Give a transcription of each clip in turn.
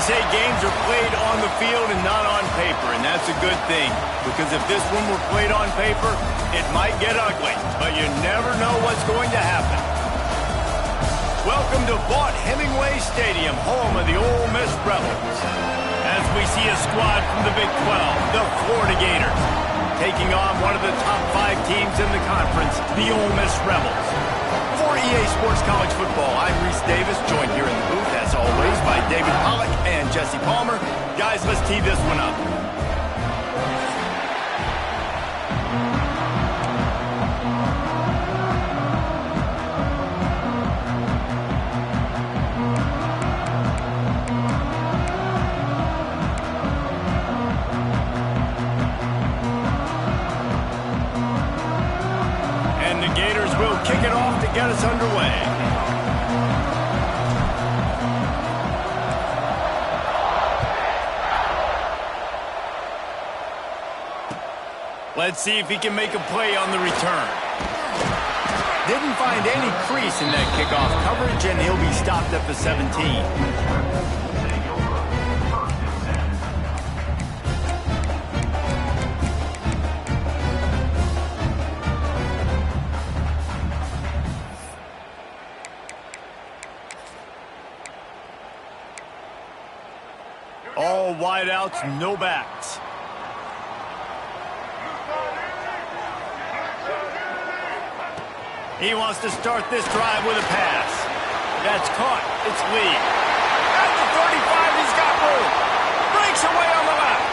say games are played on the field and not on paper, and that's a good thing. Because if this one were played on paper, it might get ugly, but you never know what's going to happen. Welcome to Vaught-Hemingway Stadium, home of the Ole Miss Rebels. As we see a squad from the Big 12, the Florida Gators, taking on one of the top 5 teams in the conference, the Ole Miss Rebels. For EA Sports College Football, I'm Reese Davis, joined here in the booth, as always, by David Pollack and Jesse Palmer. Guys, let's tee this one up. Kick it off to get us underway. Let's see if he can make a play on the return. Didn't find any crease in that kickoff coverage, and he'll be stopped at the 17. All wideouts, no backs. He wants to start this drive with a pass. That's caught. It's Lee. At the 35, he's got room. Breaks away on the left.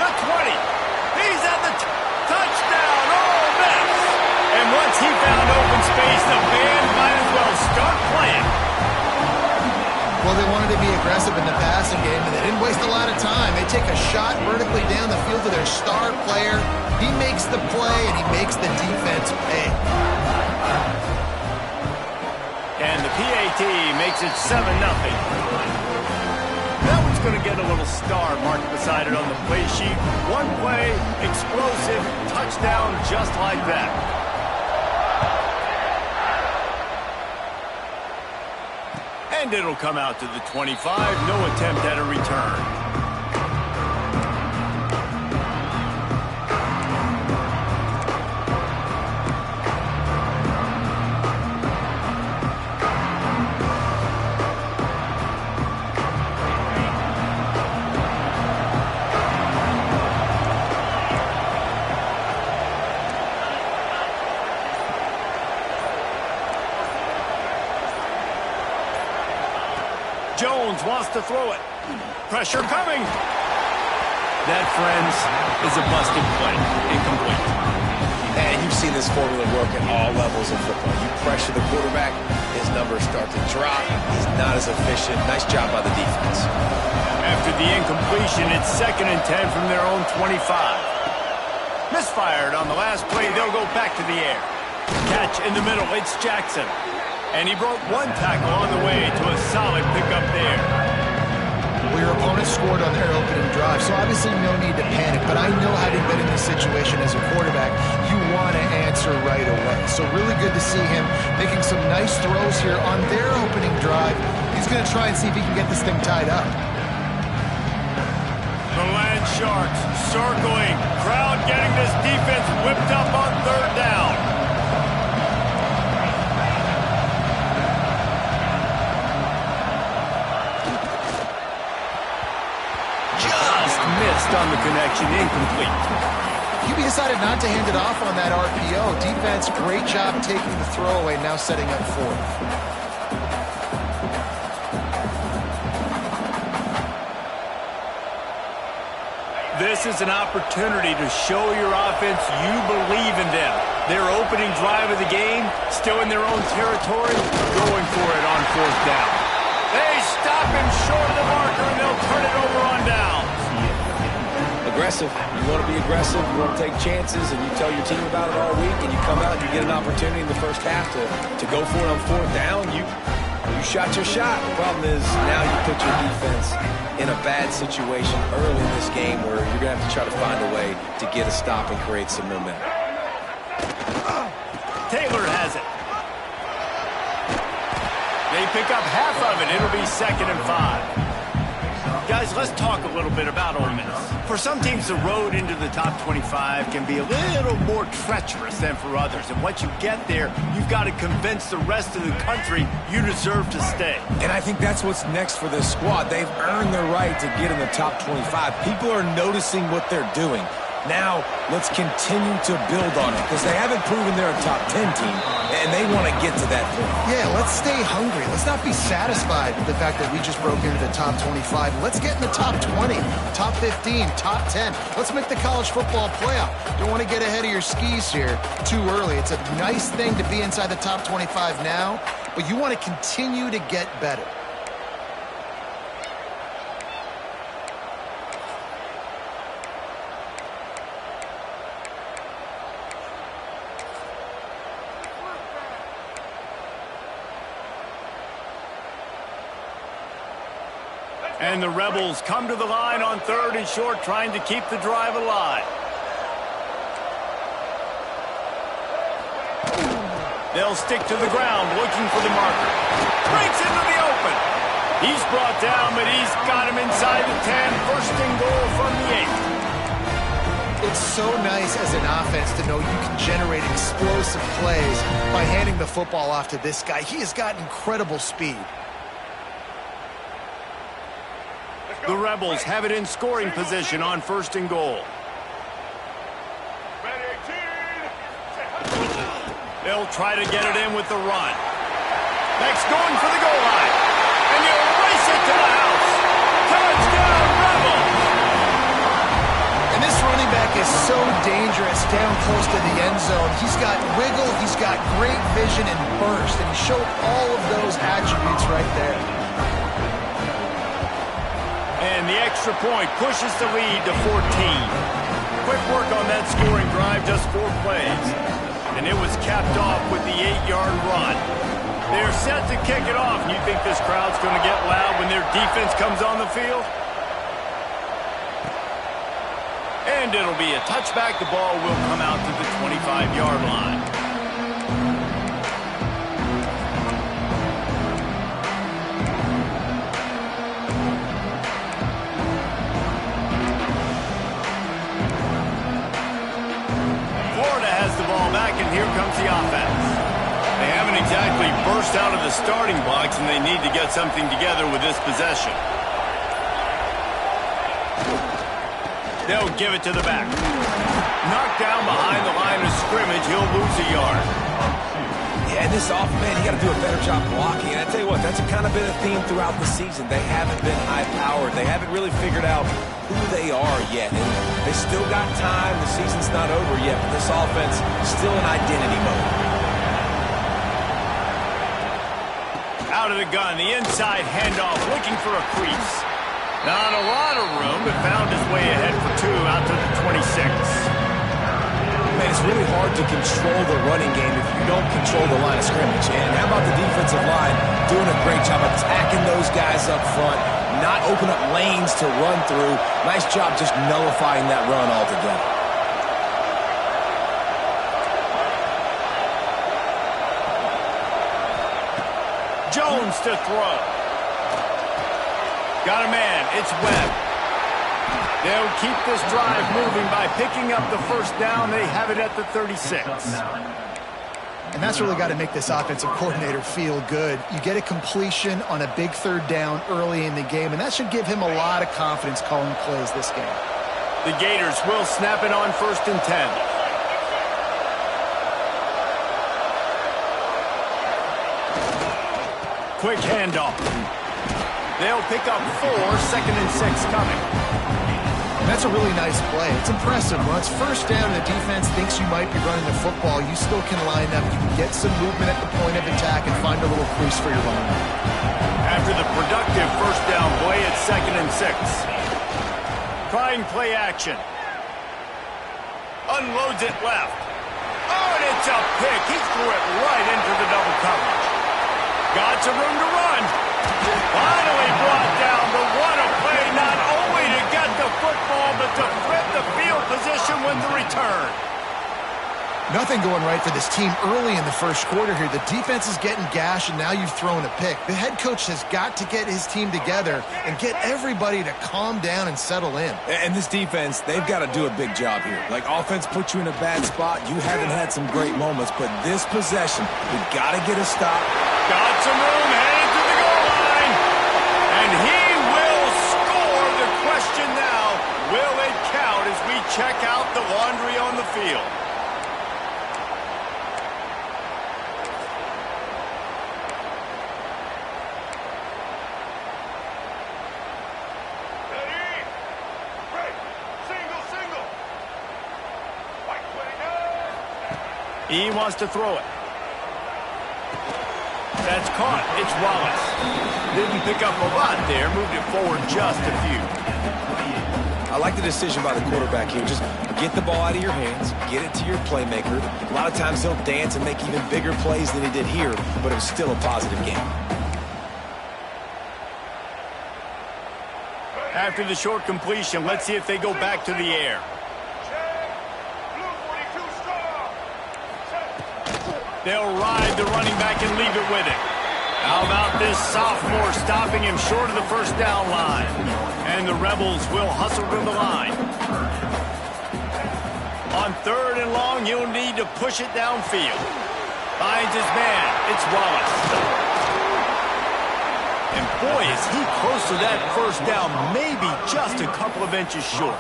The 20. He's at the touchdown. Ole Miss. And once he found open space, the band might as well start playing. Well, they wanted to be aggressive in the passing game, and they didn't waste a lot of time. They take a shot vertically down the field to their star player. He makes the play, and he makes the defense pay. And the PAT makes it 7-0. That one's going to get a little star marked beside it on the play sheet. One play, explosive, touchdown just like that. And it'll come out to the 25. No attempt at a return. Jones wants to throw it. Pressure coming. That, friends, is a busted play. Incomplete. And you've seen this formula work at all levels of football. You pressure the quarterback, his numbers start to drop. He's not as efficient. Nice job by the defense. After the incompletion, it's 2nd and 10 from their own 25. Misfired on the last play. They'll go back to the air. Catch in the middle. It's Jackson. And he broke one tackle on the way to a solid pickup there. Well, your opponent scored on their opening drive, so obviously no need to panic. But I know having been in this situation as a quarterback, you want to answer right away. So really good to see him making some nice throws here on their opening drive. He's going to try and see if he can get this thing tied up. The Land Sharks circling. Crowd getting this defense whipped up on 3rd down. Missed on the connection, incomplete. QB decided not to hand it off on that RPO. Defense, great job taking the throwaway, now setting up 4th. This is an opportunity to show your offense you believe in them. Their opening drive of the game, still in their own territory, going for it on 4th down. They stop him short of the marker, and they'll turn it over on down. Aggressive. You want to be aggressive. You want to take chances, and you tell your team about it all week, and you come out and you get an opportunity in the first half to go for it on 4th down. You shot your shot. The problem is now you put your defense in a bad situation early in this game where you're going to have to try to find a way to get a stop and create some momentum. Taylor has it. They pick up half of it. It'll be 2nd and 5. Guys, let's talk a little bit about Ole Miss. For some teams, the road into the top 25 can be a little more treacherous than for others. And once you get there, you've got to convince the rest of the country you deserve to stay. And I think that's what's next for this squad. They've earned the right to get in the top 25. People are noticing what they're doing. Now, let's continue to build on it because they haven't proven they're a top 10 team, and they want to get to that point. Yeah, let's stay hungry. Let's not be satisfied with the fact that we just broke into the top 25. Let's get in the top 20, top 15, top 10. Let's make the college football playoff. Don't want to get ahead of your skis here too early. It's a nice thing to be inside the top 25 now, but you want to continue to get better. And the Rebels come to the line on 3rd and short, trying to keep the drive alive. They'll stick to the ground, looking for the marker. Breaks into the open. He's brought down, but he's got him inside the 10. 1st and goal from the 8. It's so nice as an offense to know you can generate explosive plays by handing the football off to this guy. He has got incredible speed. The Rebels have it in scoring position on 1st and goal. They'll try to get it in with the run. Next, going for the goal line. And he'll race it to the house. Touchdown, Rebels! And this running back is so dangerous down close to the end zone. He's got wiggle, he's got great vision and burst, and he showed all of those attributes right there. And the extra point pushes the lead to 14. Quick work on that scoring drive, just 4 plays. And it was capped off with the 8-yard run. They're set to kick it off. And you think this crowd's going to get loud when their defense comes on the field? And it'll be a touchback. The ball will come out to the 25-yard line. And here comes the offense. They haven't exactly burst out of the starting blocks, and they need to get something together with this possession. They'll give it to the back. Knocked down behind the line of scrimmage. He'll lose a yard. Yeah, and this man, you got to do a better job blocking. And I tell you what, that's kind of been a theme throughout the season. They haven't been high-powered. They haven't really figured out who they are yet. And they still got time. The season's not over yet, but this offense is still in identity mode. Out of the gun, the inside handoff, looking for a crease. Not a lot of room, but found his way ahead for 2 out to the 26. Man, it's really hard to control the running game if you don't control the line of scrimmage. And how about the defensive line doing a great job attacking those guys up front, not open up lanes to run through. Nice job just nullifying that run altogether. Jones to throw. Got a man. It's Webb. They'll keep this drive moving by picking up the 1st down. They have it at the 36. And that's really got to make this offensive coordinator feel good. You get a completion on a big 3rd down early in the game, and that should give him a lot of confidence calling plays this game. The Gators will snap it on 1st and 10. Quick handoff. They'll pick up 4, 2nd and 6 coming. That's a really nice play. It's impressive. When it's 1st down and the defense thinks you might be running the football, you still can line up. You can get some movement at the point of attack and find a little crease for your running. After the productive 1st down play, it's 2nd and 6. Trying play action. Unloads it left. Oh, and it's a pick. He threw it right into the double coverage. Got some room to run. Finally brought down, but what a play, not only to get the football, but to flip the field position with the return. Nothing going right for this team early in the first quarter here. The defense is getting gashed, and now you've thrown a pick. The head coach has got to get his team together and get everybody to calm down and settle in. And this defense, they've got to do a big job here. Like, offense put you in a bad spot. You haven't had some great moments, but this possession, we've got to get a stop. Got some room, headed to the goal line. And he will score. The question now, will it count as we check out the laundry on the field? He wants to throw it. That's caught. It's Wallace. Didn't pick up a lot there. Moved it forward just a few. I like the decision by the quarterback here. Just get the ball out of your hands. Get it to your playmaker. A lot of times he'll dance and make even bigger plays than he did here, but it was still a positive game. After the short completion, let's see if they go back to the air. They'll ride the running back and leave it with it. How about this sophomore stopping him short of the first down line? And the Rebels will hustle to the line. On 3rd and long, he'll need to push it downfield. Finds his man. It's Wallace. And boy, is he close to that first down, maybe just a couple of inches short.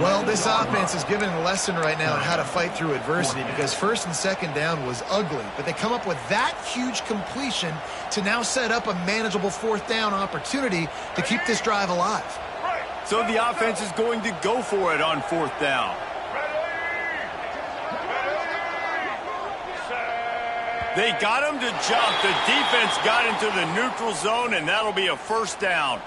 Well, this offense is given a lesson right now on how to fight through adversity, because 1st and 2nd down was ugly, but they come up with that huge completion to now set up a manageable 4th down opportunity to keep this drive alive. So the offense is going to go for it on 4th down. They got him to jump. The defense got into the neutral zone, and that'll be a 1st down.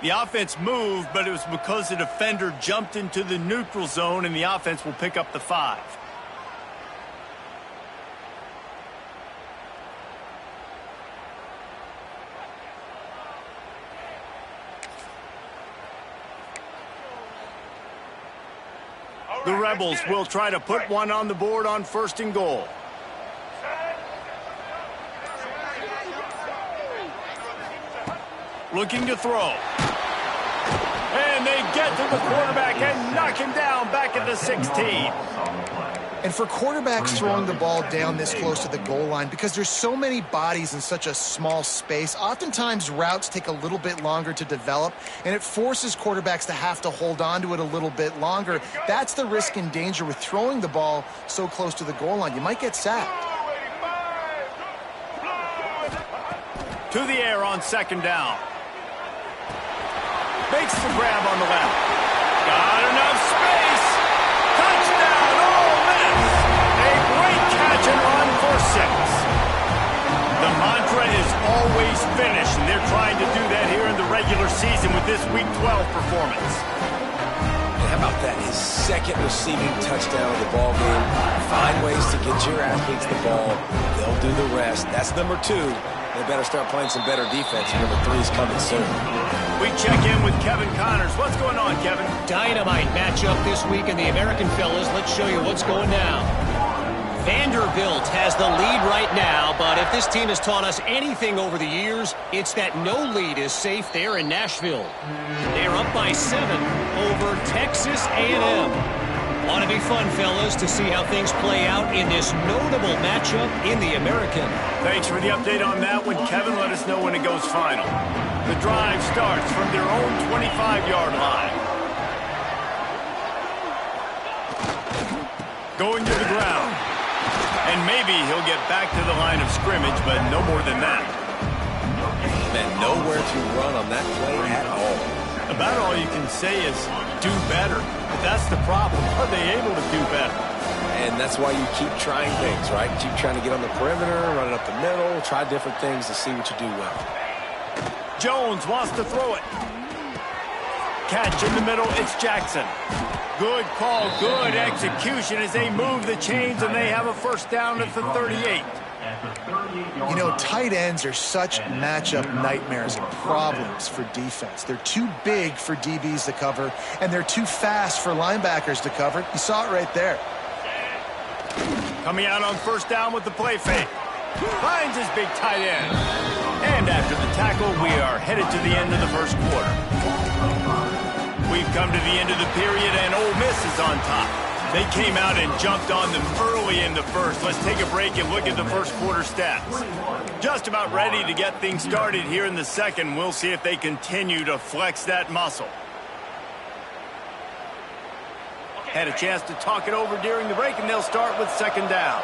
The offense moved, but it was because the defender jumped into the neutral zone, and the offense will pick up the 5. The Rebels will try to put one on the board on 1st and goal. Looking to throw. And they get to the quarterback and knock him down back at the 16. And for quarterbacks throwing the ball down this close to the goal line, because there's so many bodies in such a small space, oftentimes routes take a little bit longer to develop, and it forces quarterbacks to have to hold on to it a little bit longer. That's the risk and danger with throwing the ball so close to the goal line. You might get sacked. To the air on 2nd down. Makes the grab on the left. Got enough space. Touchdown, Ole Miss. A great catch and run for 6. The mantra is always finish, and they're trying to do that here in the regular season with this Week 12 performance. And how about that? His 2nd receiving touchdown of the ball game. Find ways to get your athletes the ball. They'll do the rest. That's number 2. They better start playing some better defense. Number 3 is coming soon. We check in with Kevin Connors. What's going on, Kevin? Dynamite matchup this week in the American, fellas. Let's show you what's going down. Vanderbilt has the lead right now, but if this team has taught us anything over the years, it's that no lead is safe there in Nashville. They're up by 7 over Texas A&M. Ought to be fun, fellas, to see how things play out in this notable matchup in the American. Thanks for the update on that one, Kevin. Let us know when it goes final. The drive starts from their own 25-yard line. Going to the ground. And maybe he'll get back to the line of scrimmage, but no more than that. Man, nowhere to run on that play at all. About all you can say is do better. But that's the problem. Are they able to do better? And that's why you keep trying things, right? Keep trying to get on the perimeter, run it up the middle, try different things to see what you do well. Jones wants to throw it. Catch in the middle, it's Jackson. Good call, good execution as they move the chains, and they have a 1st down at the 38. You know, tight ends are such matchup nightmares and problems for defense. They're too big for DBs to cover, and they're too fast for linebackers to cover. You saw it right there. Coming out on first down with the play fake. Finds his big tight end. And after the tackle, we are headed to the end of the first quarter. We've come to the end of the period, and Ole Miss is on top. They came out and jumped on them early in the first. Let's take a break and look at the first quarter stats. Just about ready to get things started here in the second. We'll see if they continue to flex that muscle. Had a chance to talk it over during the break, and they'll start with second down.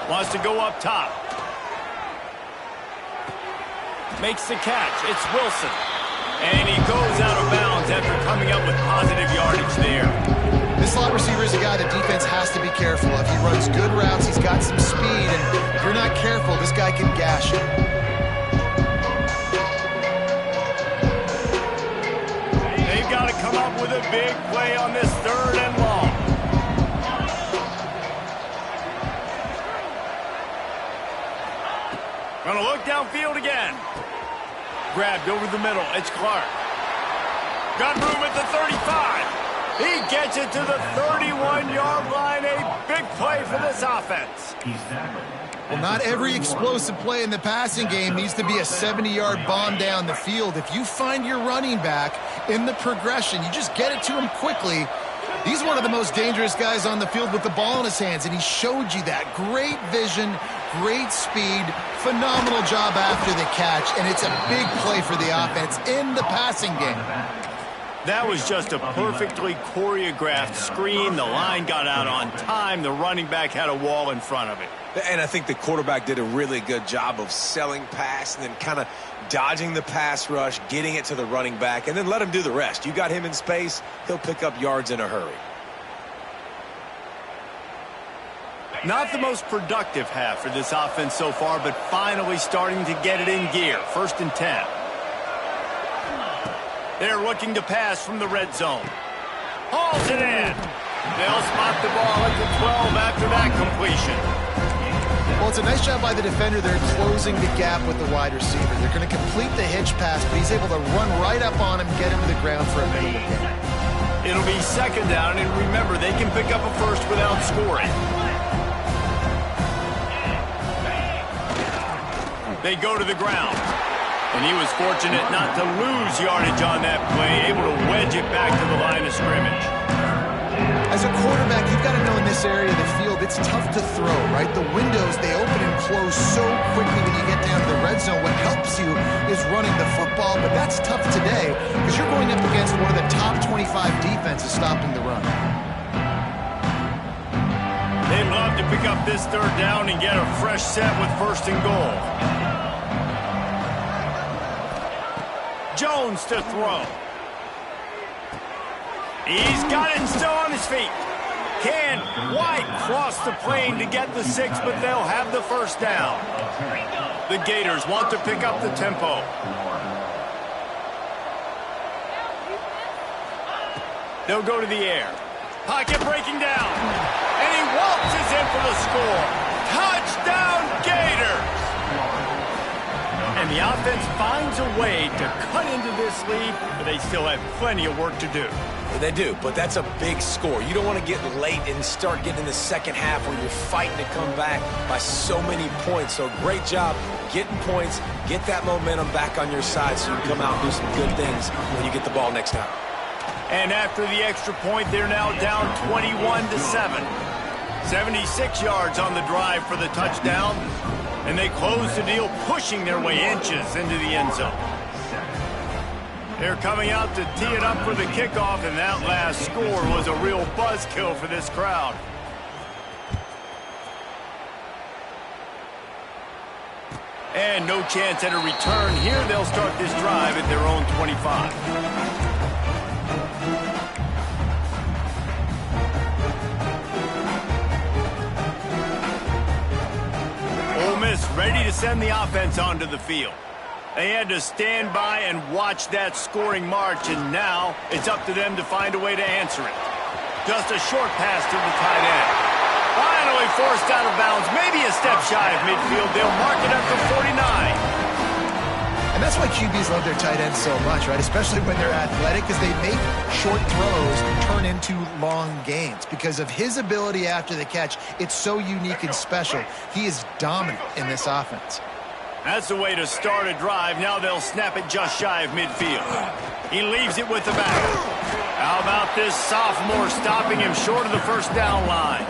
Wants to go up top. Makes the catch. It's Wilson. And he goes out of bounds after coming up with positive yardage there. This slot receiver is a guy the defense has to be careful of. He runs good routes. He's got some speed. And if you're not careful, this guy can gash you. They've got to come up with a big play on this third and long. Gonna look downfield again. Grabbed over the middle. It's Clark. Got room at the 35. He gets it to the 31-yard line. A big play for this offense. Well, not every explosive play in the passing game needs to be a 70-yard bomb down the field. If you find your running back in the progression, you just get it to him quickly. He's one of the most dangerous guys on the field with the ball in his hands, and he showed you that. Great vision, great speed, phenomenal job after the catch, and it's a big play for the offense in the passing game. That was just a perfectly choreographed screen. The line got out on time. The running back had a wall in front of it. And I think the quarterback did a really good job of selling pass and then kind of dodging the pass rush, getting it to the running back, and then let him do the rest. You got him in space, he'll pick up yards in a hurry. Not the most productive half for this offense so far, but finally starting to get it in gear. 1st and 10. They're looking to pass from the red zone. Hauls it in. They'll spot the ball at the 12 after that completion. Well, it's a nice job by the defender. They're closing the gap with the wide receiver. They're going to complete the hitch pass, but he's able to run right up on him, get him to the ground for a minute again. It'll be second down, and remember, they can pick up a first without scoring. They go to the ground. And he was fortunate not to lose yardage on that play, able to wedge it back to the line of scrimmage. As a quarterback, you've got to know in this area of the field, it's tough to throw, right? The windows, they open and close so quickly when you get down to the red zone. What helps you is running the football, but that's tough today because you're going up against one of the top 25 defenses stopping the run. They'd love to pick up this third down and get a fresh set with 1st and goal. Jones to throw. He's got it and still on his feet. Can White cross the plane to get the 6, but they'll have the first down. The Gators want to pick up the tempo. They'll go to the air. Pocket breaking down. And he waltzes in for the score. Touchdown Gators! And the offense finds a way to cut into this lead, but they still have plenty of work to do. They do, but that's a big score. You don't want to get late and start getting in the second half where you're fighting to come back by so many points. So great job getting points, get that momentum back on your side so you can come out and do some good things when you get the ball next time. And after the extra point, they're now down 21-7. 76 yards on the drive for the touchdown. And they close the deal, pushing their way inches into the end zone. They're coming out to tee it up for the kickoff, and that last score was a real buzzkill for this crowd. And no chance at a return here. They'll start this drive at their own 25. Ready to send the offense onto the field. They had to stand by and watch that scoring march, and now it's up to them to find a way to answer it. Just a short pass to the tight end. Finally forced out of bounds, maybe a step shy of midfield. They'll mark it up to 49. And that's why QBs love their tight ends so much, right? Especially when they're athletic, because they make short throws turn into long gains. Because of his ability after the catch, it's so unique and special. He is dominant in this offense. That's the way to start a drive. Now they'll snap it just shy of midfield. He leaves it with the back. How about this sophomore stopping him short of the first down line?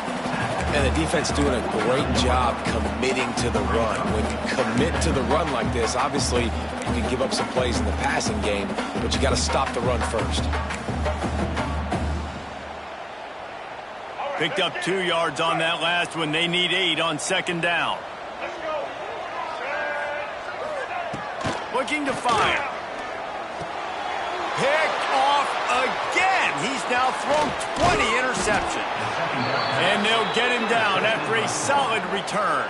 And the defense doing a great job committing to the run. When you commit to the run like this, obviously you can give up some plays in the passing game, but you got to stop the run first. Picked up 2 yards on that last one. They need 8 on second down. Looking to fire. Picked off again. He's now thrown 20 interceptions. And they'll get him down after a solid return.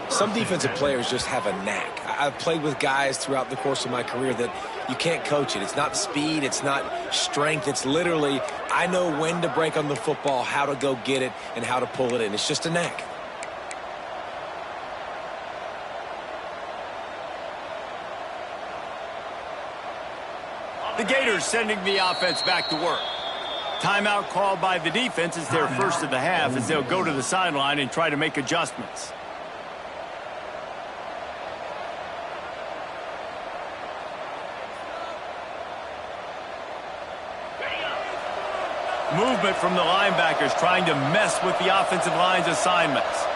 Some defensive players just have a knack. I've played with guys throughout the course of my career that you can't coach it. It's not speed. It's not strength. It's literally, I know when to break on the football, how to go get it, and how to pull it in. It's just a knack. The Gators sending the offense back to work. Timeout called by the defense is their first of the half as they'll go to the sideline and try to make adjustments. Movement from the linebackers trying to mess with the offensive line's assignments.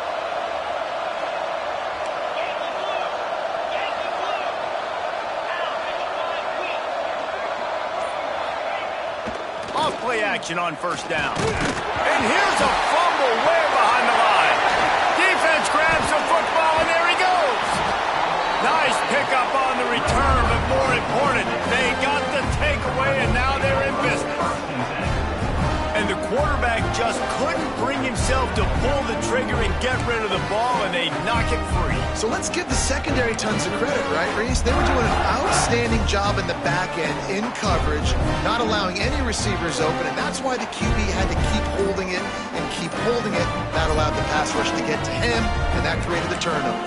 Play action on first down. And here's a fumble way behind the line. Defense grabs the football, and there he goes. Nice pickup on the return, but more important, they got the takeaway, and now they're in business. And the quarterback just couldn't bring himself to pull the trigger and get rid of the ball, and they knock it free. So let's give the secondary tons of credit, right, Reese? They were doing an outstanding job in the back end, in coverage, not allowing any receivers open, and that's why the QB had to keep holding it and keep holding it. That allowed the pass rush to get to him, and that created the turnover.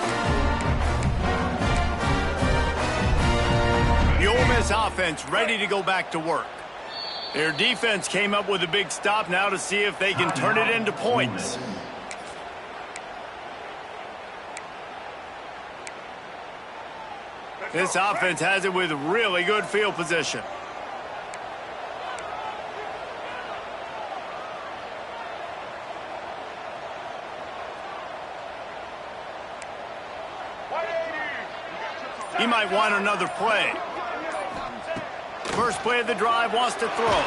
The Ole Miss offense ready to go back to work. Their defense came up with a big stop now to see if they can turn it into points. This offense has it with really good field position. He might want another play. First play of the drive, wants to throw.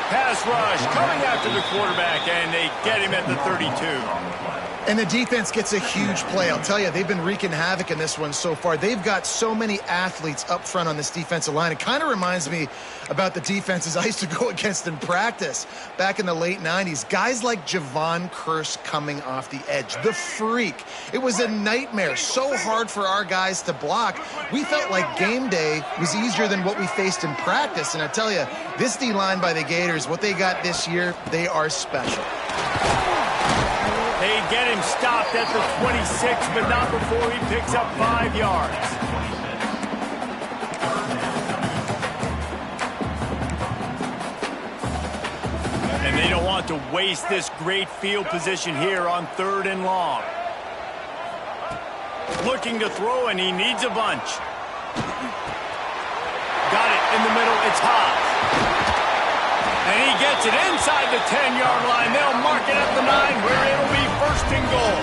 Pass rush coming after the quarterback, and they get him at the 32. And the defense gets a huge play. I'll tell you, they've been wreaking havoc in this one so far. They've got so many athletes up front on this defensive line. It kind of reminds me about the defenses I used to go against in practice back in the late 90s. Guys like Javon Curse coming off the edge. The freak. It was a nightmare. So hard for our guys to block. We felt like game day was easier than what we faced in practice. And I tell you, this D-line by the Gators, what they got this year, they are special. They get him stopped at the 26, but not before he picks up 5 yards. And they don't want to waste this great field position here on 3rd and long. Looking to throw, and he needs a bunch. Got it in the middle. It's hot. And he gets it inside the 10-yard line. They'll mark it at the 9, where it'll be 1st and goal.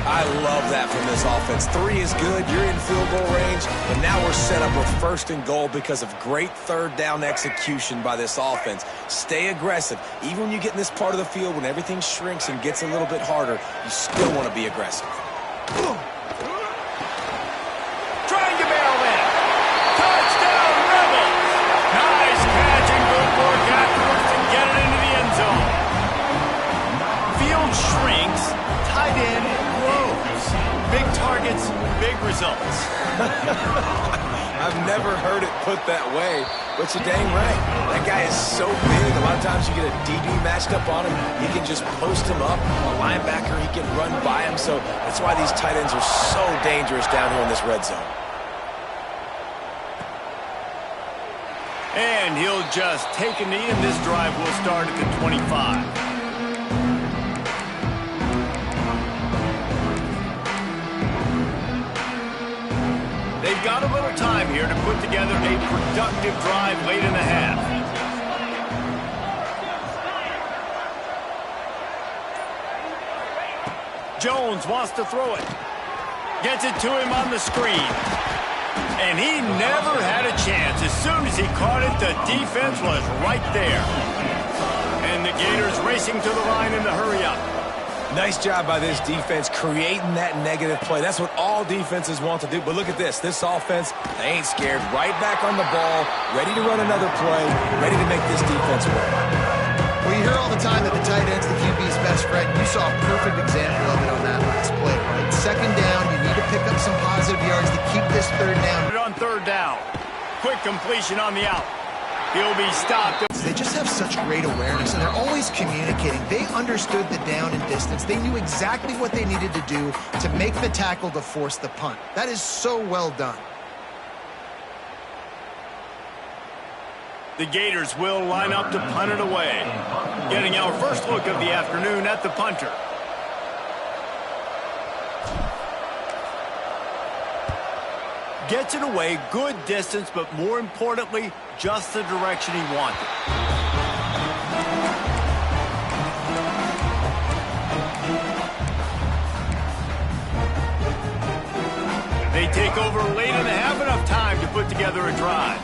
I love that from this offense. 3 is good. You're in field goal range. And now we're set up with 1st and goal because of great 3rd down execution by this offense. Stay aggressive. Even when you get in this part of the field, when everything shrinks and gets a little bit harder, you still want to be aggressive. Trying to bail in. Touchdown, Rebels. Nice catch and good work afterwards to get it into the end zone. Field shrinks, tight end grows. Big targets, big results. I've never heard it put that way, but you're dang right. That guy is so big. A lot of times you get a DB matched up on him. He can just post him up. A linebacker, he can run by him. So that's why these tight ends are so dangerous down here in this red zone. And he'll just take a knee, and this drive will start at the 25. They've got a little time here to put together a productive drive late in the half. Jones wants to throw it. Gets it to him on the screen. And he never had a chance. As soon as he caught it, the defense was right there. And the Gators racing to the line in the hurry-up. Nice job by this defense creating that negative play. That's what all defenses want to do. But look at this. This offense, they ain't scared. Right back on the ball, ready to run another play, ready to make this defense work. Well, you hear all the time that the tight end's the QB's best friend. You saw a perfect example of it on that last play, right? Second down, you need to pick up some positive yards to keep this third down. On third down. Quick completion on the out. He'll be stopped. They just have such great awareness, and they're always communicating. They understood the down and distance. They knew exactly what they needed to do to make the tackle to force the punt. That is so well done. The Gators will line up to punt it away. Getting our first look of the afternoon at the punter. Gets it away, good distance, but more importantly, just the direction he wanted. They take over late and have enough time to put together a drive.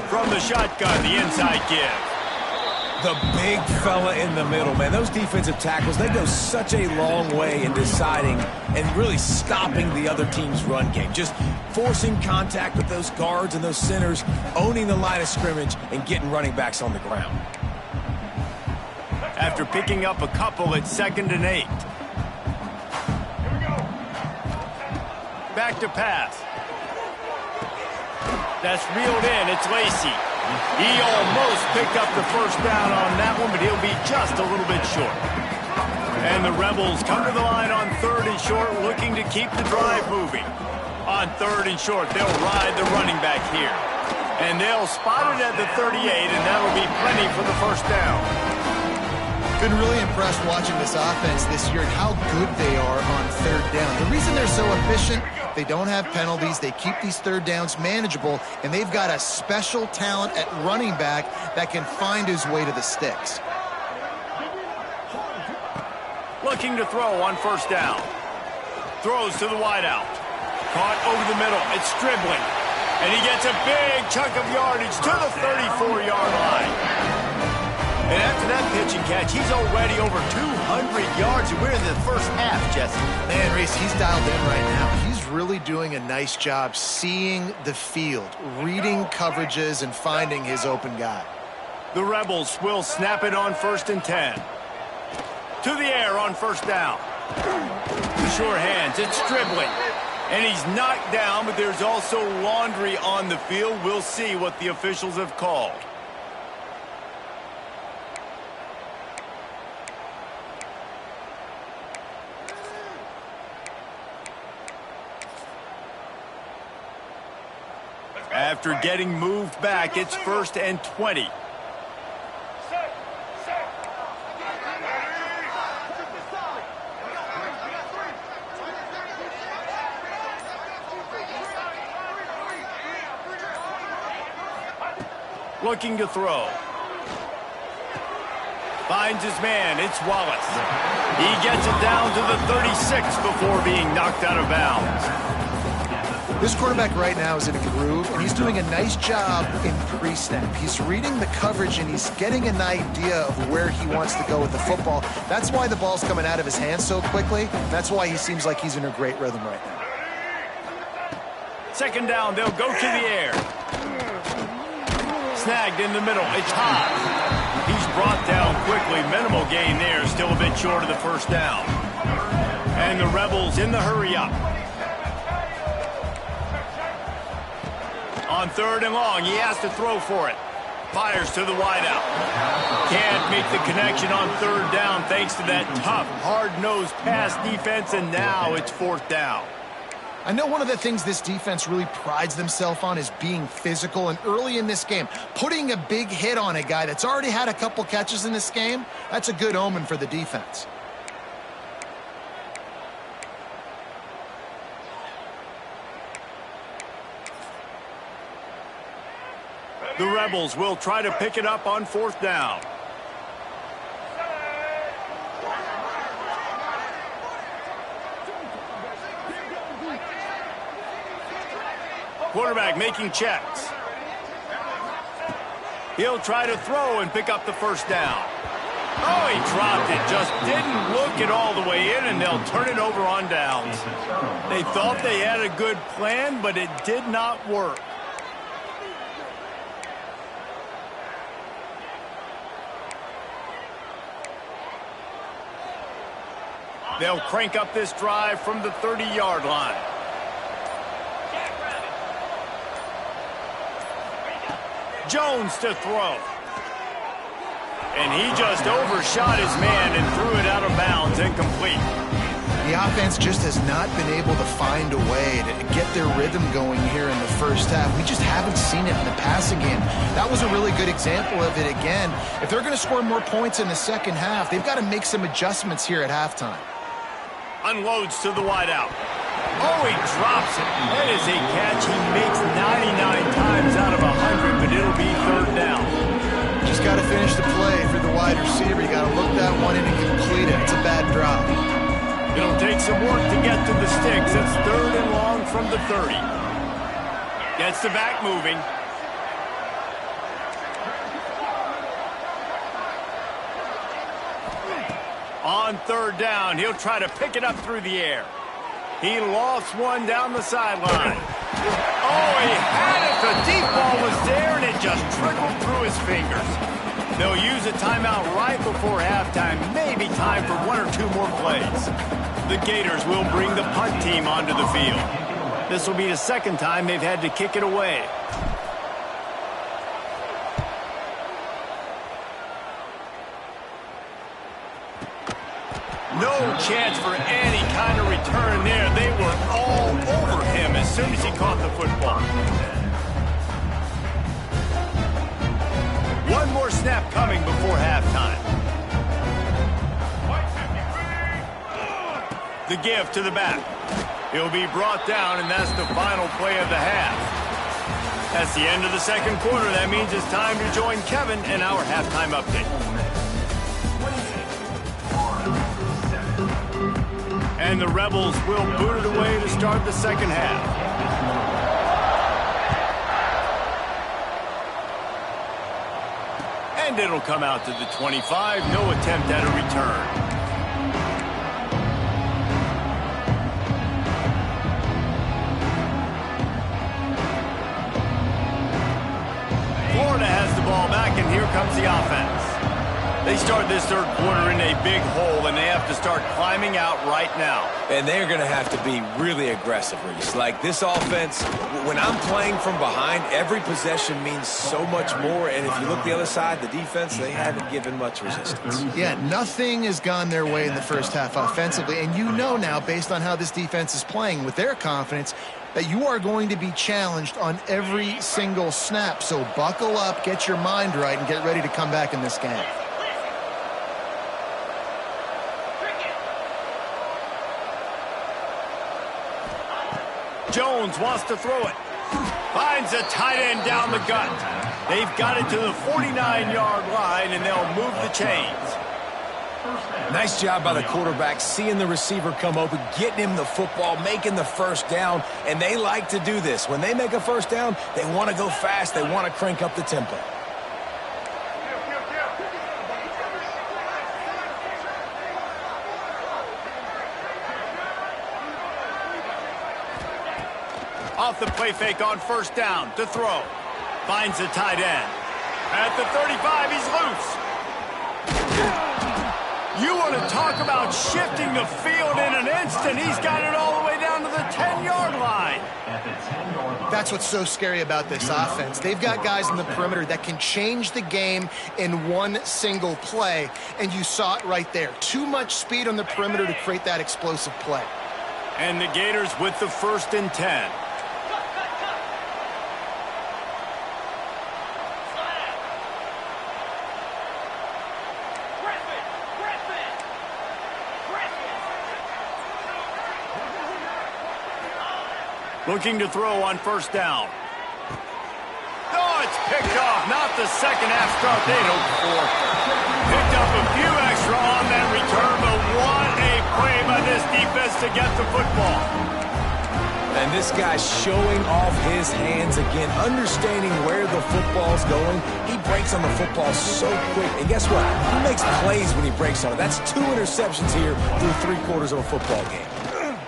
From the shotgun, the inside give. The big fella in the middle, man. Those defensive tackles, they go such a long way in deciding and really stopping the other team's run game. Just forcing contact with those guards and those centers, owning the line of scrimmage, and getting running backs on the ground. After picking up a couple at 2nd and 8. Back to pass. That's reeled in. It's Lacey. He almost picked up the first down on that one, but he'll be just a little bit short. And the Rebels come to the line on 3rd and short, looking to keep the drive moving. On 3rd and short, they'll ride the running back here. And they'll spot it at the 38, and that'll be plenty for the first down. Been really impressed watching this offense this year and how good they are on 3rd down. The reason they're so efficient, they don't have penalties, they keep these 3rd downs manageable, and they've got a special talent at running back that can find his way to the sticks. Looking to throw on 1st down. Throws to the wideout. Caught over the middle. It's Stribling. And he gets a big chunk of yardage to the 34-yard line. And after that pitch and catch, he's already over 200 yards, and we're in the first half, Jesse. Man, Reese, he's dialed in right now. He's really doing a nice job seeing the field, reading coverages, and finding his open guy. The Rebels will snap it on 1st and 10. To the air on 1st down. The sure hands, it's Stribling. And he's knocked down, but there's also laundry on the field. We'll see what the officials have called. After getting moved back, it's 1st and 20. Looking to throw. Finds his man. It's Wallace. He gets it down to the 36 before being knocked out of bounds. This quarterback right now is in a groove, and he's doing a nice job in pre-snap. He's reading the coverage, and he's getting an idea of where he wants to go with the football. That's why the ball's coming out of his hands so quickly. That's why he seems like he's in a great rhythm right now. 2nd down, they'll go to the air. Snagged in the middle. It's Hobbs. He's brought down quickly. Minimal gain there. Still a bit short of the 1st down. And the Rebels in the hurry-up. On 3rd and long, he has to throw for it. Fires to the wideout. Can't make the connection on 3rd down thanks to that tough, hard-nosed pass defense, and now it's 4th down. I know one of the things this defense really prides themselves on is being physical, and early in this game, putting a big hit on a guy that's already had a couple catches in this game, that's a good omen for the defense. The Rebels will try to pick it up on 4th down. Quarterback making checks. He'll try to throw and pick up the 1st down. Oh, he dropped it. Just didn't look it all the way in, and they'll turn it over on downs. They thought they had a good plan, but it did not work. They'll crank up this drive from the 30-yard line. Jones to throw. And he just overshot his man and threw it out of bounds, incomplete. The offense just has not been able to find a way to get their rhythm going here in the first half. We just haven't seen it in the passing game. That was a really good example of it again. If they're going to score more points in the second half, they've got to make some adjustments here at halftime. Unloads to the wideout. Oh, he drops it. That is a catch he makes 99 times out of 100, but it'll be 3rd down. Just got to finish the play for the wide receiver. You got to look that one in and complete it. It's a bad drop. It'll take some work to get to the sticks. It's 3rd and long from the 30. Gets the back moving. On 3rd down, he'll try to pick it up through the air. He lost one down the sideline. Oh, he had it. The deep ball was there, and it just trickled through his fingers. They'll use a timeout right before halftime. Maybe time for 1 or 2 more plays. The Gators will bring the punt team onto the field. This will be the 2nd time they've had to kick it away. No chance for any kind of return there. They were all over him as soon as he caught the football. One more snap coming before halftime. The give to the back. He'll be brought down, and that's the final play of the half. That's the end of the 2nd quarter. That means it's time to join Kevin in our halftime update. And the Rebels will boot it away to start the 2nd half. And it'll come out to the 25. No attempt at a return. Florida has the ball back, and here comes the offense. They start this 3rd quarter in a big hole, and they have to start climbing out right now. And they're going to have to be really aggressive, Reese. Like this offense, when I'm playing from behind, every possession means so much more. And if you look the other side, the defense, they haven't given much resistance. Yeah, nothing has gone their way in the first half offensively. And you know now, based on how this defense is playing with their confidence, that you are going to be challenged on every single snap. So buckle up, get your mind right, and get ready to come back in this game. Jones wants to throw it. Finds a tight end down the gut. They've got it to the 49-yard line, and they'll move the chains. Nice job by the quarterback, seeing the receiver come open, getting him the football, making the 1st down, and they like to do this. When they make a 1st down, they want to go fast. They want to crank up the tempo. Off the play fake on 1st down to throw. Finds the tight end. At the 35, he's loose. You want to talk about shifting the field in an instant. He's got it all the way down to the 10-yard line. That's what's so scary about this offense. They've got guys in the perimeter that can change the game in one single play, and you saw it right there. Too much speed on the perimeter to create that explosive play. And the Gators with the 1st and 10. Looking to throw on 1st down. Oh, it's picked off. Not the second half start they'd hoped for. Picked up a few extra on that return, but what a play by this defense to get the football. And this guy's showing off his hands again, understanding where the football's going. He breaks on the football so quick. And guess what? He makes plays when he breaks on it. That's 2 interceptions here through 3/4 of a football game.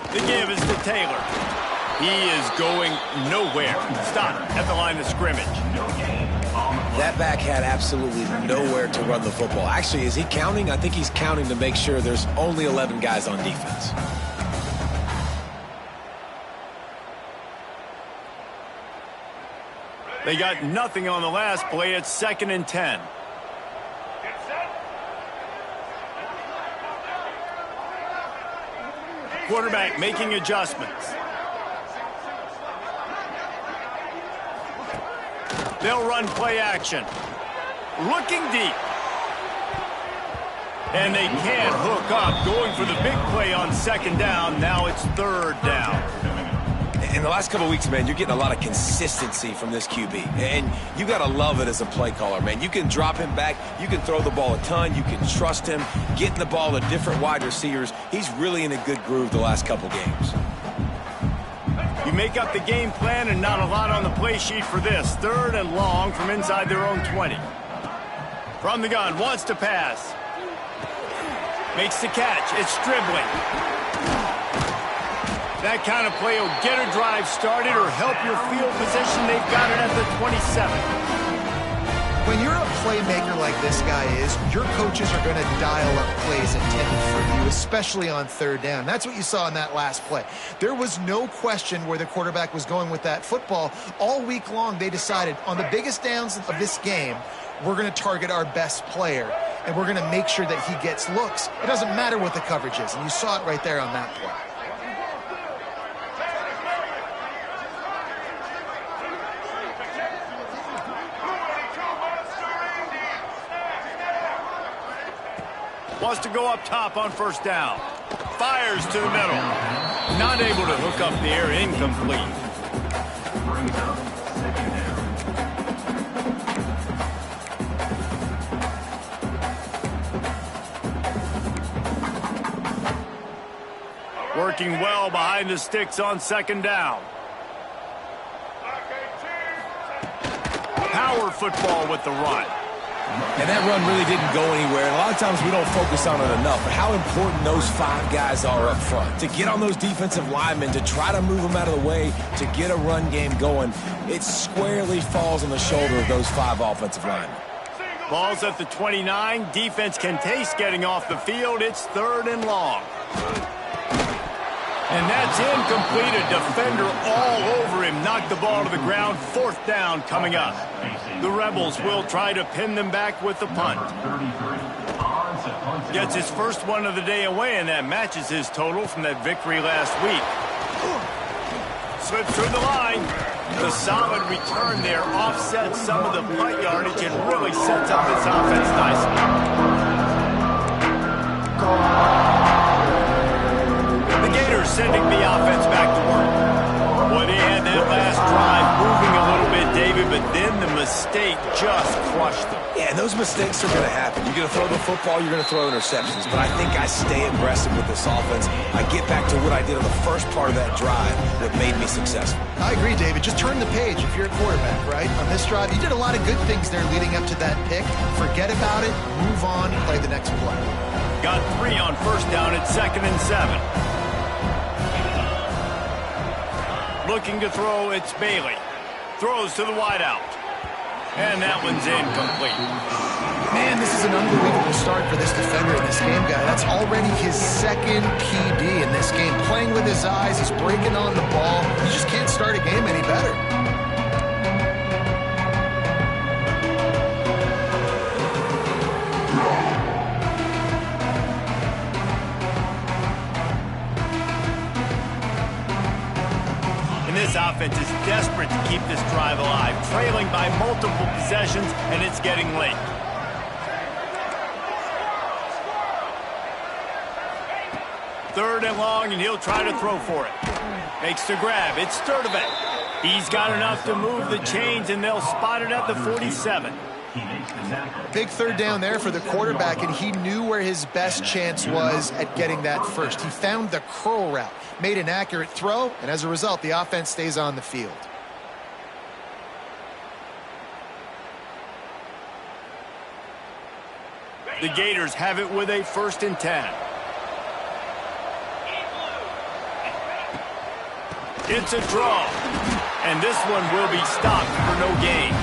The give is to Taylor. He is going nowhere. Stop at the line of scrimmage. That back had absolutely nowhere to run the football. Actually, is he counting? I think he's counting to make sure there's only 11 guys on defense. They got nothing on the last play. It's 2nd and 10. Quarterback making adjustments. They'll run play action. Looking deep. And they can't hook up. Going for the big play on 2nd down. Now it's 3rd down. In the last couple of weeks, man, you're getting a lot of consistency from this QB. And you got to love it as a play caller, man. You can drop him back. You can throw the ball a ton. You can trust him. Getting the ball to different wide receivers. He's really in a good groove the last couple games. You make up the game plan and not a lot on the play sheet for this. 3rd and long from inside their own 20. From the gun, wants to pass. Makes the catch. It's dribbling. That kind of play will get a drive started or help your field position. They've got it at the 27. When you're a playmaker like this guy is, your coaches are going to dial up plays intended for you, especially on 3rd down. That's what you saw in that last play. There was no question where the quarterback was going with that football. All week long, they decided on the biggest downs of this game, we're going to target our best player, and we're going to make sure that he gets looks. It doesn't matter what the coverage is, and you saw it right there on that play. Wants to go up top on 1st down. Fires to the middle. Not able to hook up the air. Incomplete. Working well behind the sticks on 2nd down. Power football with the run. And that run really didn't go anywhere. And a lot of times we don't focus on it enough. But how important those 5 guys are up front. To get on those defensive linemen, to try to move them out of the way, to get a run game going, it squarely falls on the shoulder of those 5 offensive linemen. Ball's at the 29. Defense can taste getting off the field. It's 3rd and long. And that's incomplete. A defender all over him. Knocked the ball to the ground. 4th down coming up. The Rebels will try to pin them back with the punt. Gets his first one of the day away, and that matches his total from that victory last week. Slips through the line. The solid return there offsets some of the punt yardage and really sets up this offense nicely. The Gators sending the offense back to work. Boy, they had that last drive moving a little bit, David, but then the mistake just crushed them. Yeah, and those mistakes are going to happen. You're going to throw the football, you're going to throw interceptions. But I think I stay aggressive with this offense. I get back to what I did on the first part of that drive that made me successful. I agree, David. Just turn the page if you're a quarterback, right? On this drive, you did a lot of good things there leading up to that pick. Forget about it, move on, play the next play. Got 3 on 1st down at 2nd and 7. Looking to throw, it's Bailey. Throws to the wideout. And that one's incomplete. Man, this is an unbelievable start for this defender in this game, guy. That's already his second PD in this game. Playing with his eyes, he's breaking on the ball. You just can't start a game any better. This offense is desperate to keep this drive alive, trailing by multiple possessions, and it's getting late. Third and long, and he'll try to throw for it. Makes the grab. It's Sturdivant. He's got enough to move the chains, and they'll spot it at the 47. Big third down there for the quarterback, and he knew where his best chance was at getting that first. He found the curl route, made an accurate throw, and as a result, the offense stays on the field. The Gators have it with a 1st and 10. It's a draw, and this one will be stopped for no gain.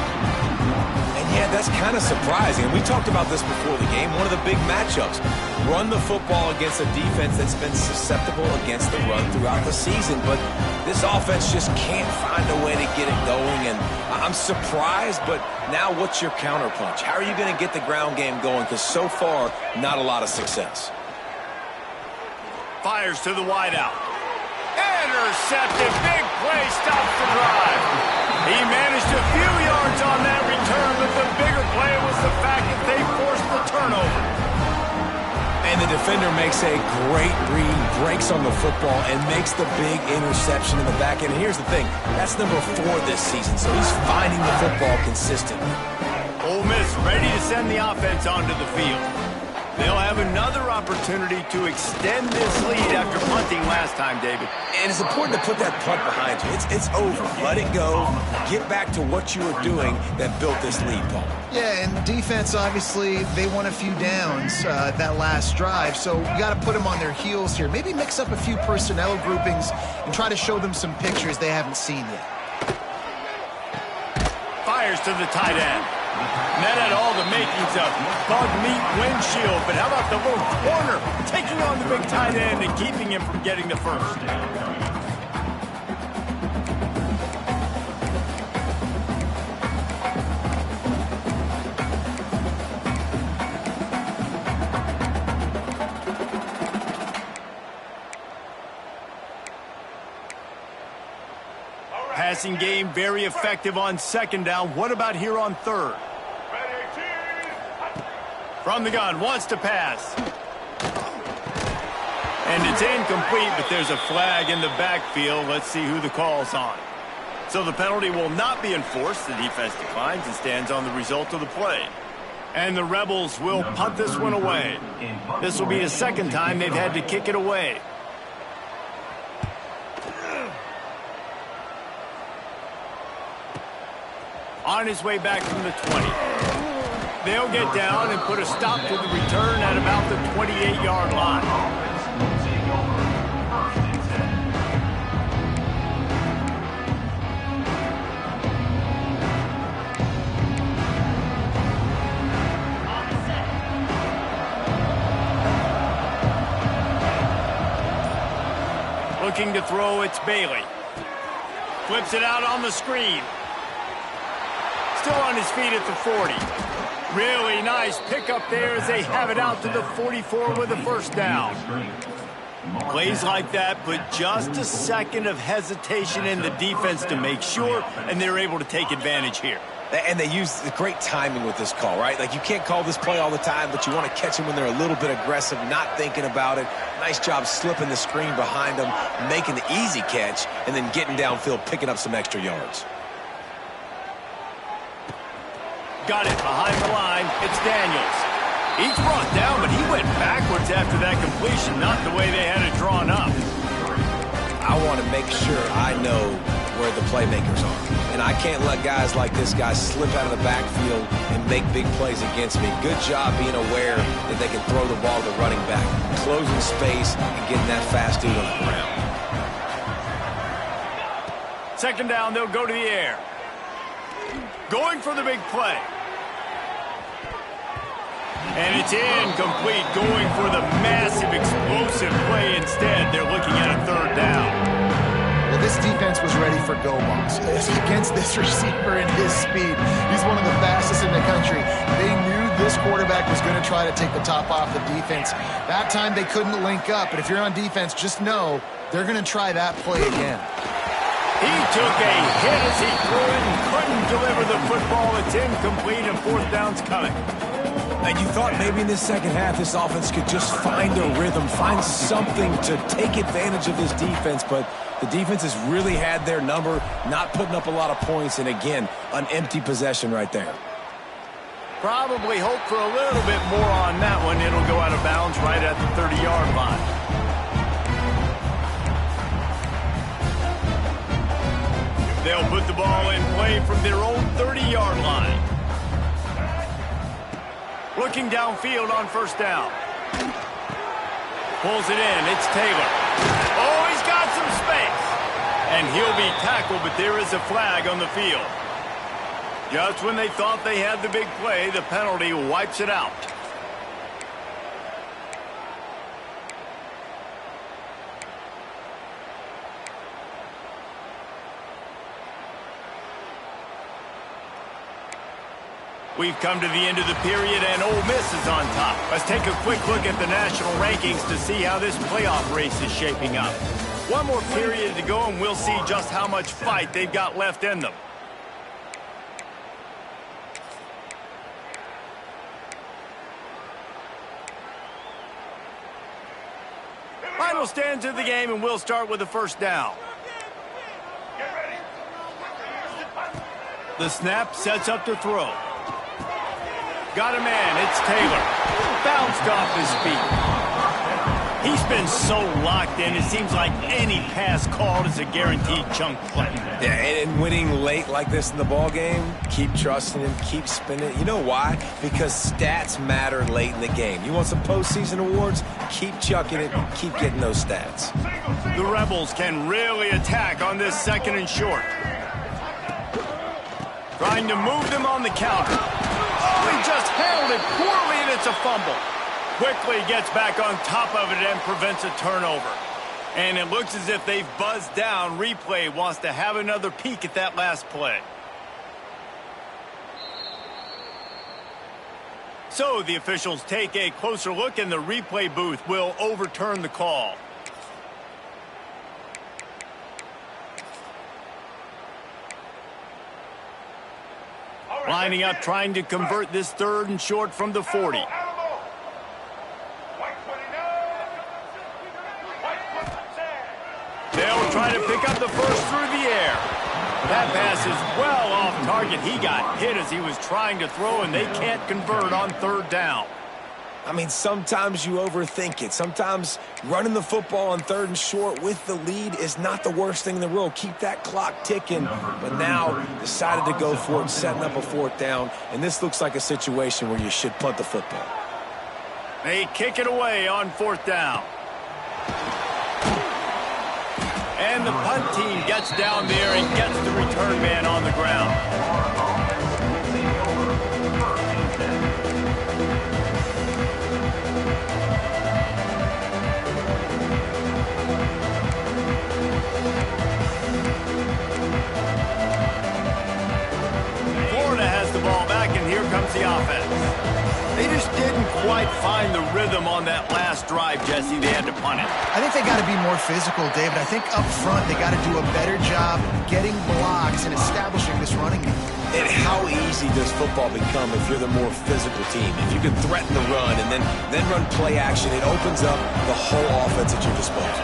Yeah, that's kind of surprising. We talked about this before the game. One of the big matchups. Run the football against a defense that's been susceptible against the run throughout the season. But this offense just can't find a way to get it going. And I'm surprised, but now what's your counterpunch? How are you going to get the ground game going? Because so far, not a lot of success. Fires to the wideout. Intercepted. Big play. Stops the drive. He managed a few yards on that return, but the bigger play was the fact that they forced the turnover. And the defender makes a great read, breaks on the football, and makes the big interception in the back end. And here's the thing, that's number 4 this season, so he's finding the football consistently. Ole Miss ready to send the offense onto the field. They'll have another opportunity to extend this lead after punting last time, David. And it's important to put that punt behind you. It's over. Let it go. Get back to what you were doing that built this lead, Paul. Yeah, and defense, obviously, they won a few downs that last drive, so you got to put them on their heels here. Maybe mix up a few personnel groupings and try to show them some pictures they haven't seen yet. Fires to the tight end. And that had all the makings of bug meat windshield, but how about the little corner taking on the big tight end and keeping him from getting the first? Passing game very effective on 2nd down. What about here on 3rd? From the gun, wants to pass. And it's incomplete, but there's a flag in the backfield. Let's see who the call's on. So the penalty will not be enforced. The defense declines and stands on the result of the play. And the Rebels will punt this one away. This will be the 2nd time they've had to kick it away. On his way back from the 20. They'll get down and put a stop to the return at about the 28-yard line. Looking to throw, it's Bailey. Flips it out on the screen. Still on his feet at the 40. Really nice pickup there as they have it out to the 44 with a 1st down. Plays like that put just a second of hesitation in the defense to make sure, and they're able to take advantage here. And they use the great timing with this call, right? Like, you can't call this play all the time, but you want to catch them when they're a little bit aggressive, not thinking about it. Nice job slipping the screen behind them, making the easy catch, and then getting downfield, picking up some extra yards. Got it behind the line. It's Daniels. He's brought down, but he went backwards after that completion, not the way they had it drawn up. I want to make sure I know where the playmakers are. And I can't let guys like this guy slip out of the backfield and make big plays against me. Good job being aware that they can throw the ball to the running back, closing space and getting that fast dude on the ground. 2nd down, they'll go to the air. Going for the big play. And it's incomplete, going for the massive explosive play instead. They're looking at a third down. Well, this defense was ready for go balls. Against this receiver and his speed, he's one of the fastest in the country. They knew this quarterback was going to try to take the top off the defense. That time they couldn't link up, but if you're on defense, just know they're going to try that play again. He took a hit as he threw it and couldn't deliver the football. It's incomplete and fourth down's coming. And you thought maybe in this second half this offense could just find a rhythm, find something to take advantage of this defense, but the defense has really had their number, not putting up a lot of points, and again, an empty possession right there. Probably hope for a little bit more on that one. It'll go out of bounds right at the 30-yard line. They'll put the ball in play from their own 30-yard line. Looking downfield on first down. Pulls it in. It's Taylor. Oh, he's got some space. And he'll be tackled, but there is a flag on the field. Just when they thought they had the big play, the penalty wipes it out. We've come to the end of the period, and Ole Miss is on top. Let's take a quick look at the national rankings to see how this playoff race is shaping up. One more period to go, and we'll see just how much fight they've got left in them. Final stands of the game, and we'll start with the first down. The snap sets up to throw. Got a man, it's Taylor. Bounced off his feet. He's been so locked in, it seems like any pass called is a guaranteed chunk play. Yeah, and winning late like this in the ball game, keep trusting him, keep spinning. You know why? Because stats matter late in the game. You want some postseason awards? Keep chucking it, keep getting those stats. The Rebels can really attack on this second and short. Trying to move them on the counter. Oh, he just handled it poorly, and it's a fumble. Quickly gets back on top of it and prevents a turnover. And it looks as if they've buzzed down. Replay wants to have another peek at that last play. So the officials take a closer look, and the replay booth will overturn the call. Lining up, trying to convert this third and short from the 40. They'll try to pick up the first through the air. That pass is well off target. He got hit as he was trying to throw, and they can't convert on third down. I mean, sometimes you overthink it. Sometimes running the football on third and short with the lead is not the worst thing in the world. Keep that clock ticking. But now decided to go for it, setting up a fourth down. And this looks like a situation where you should punt the football. They kick it away on fourth down. And the punt team gets down there and gets the return man on the ground. Comes the offense. They just didn't quite find the rhythm on that last drive, Jesse. They had to punt it. I think they got to be more physical, David. I think up front they got to do a better job getting blocks and establishing this running game. And how easy does football become if you're the more physical team? If you can threaten the run and then run play action, it opens up the whole offense at your disposal.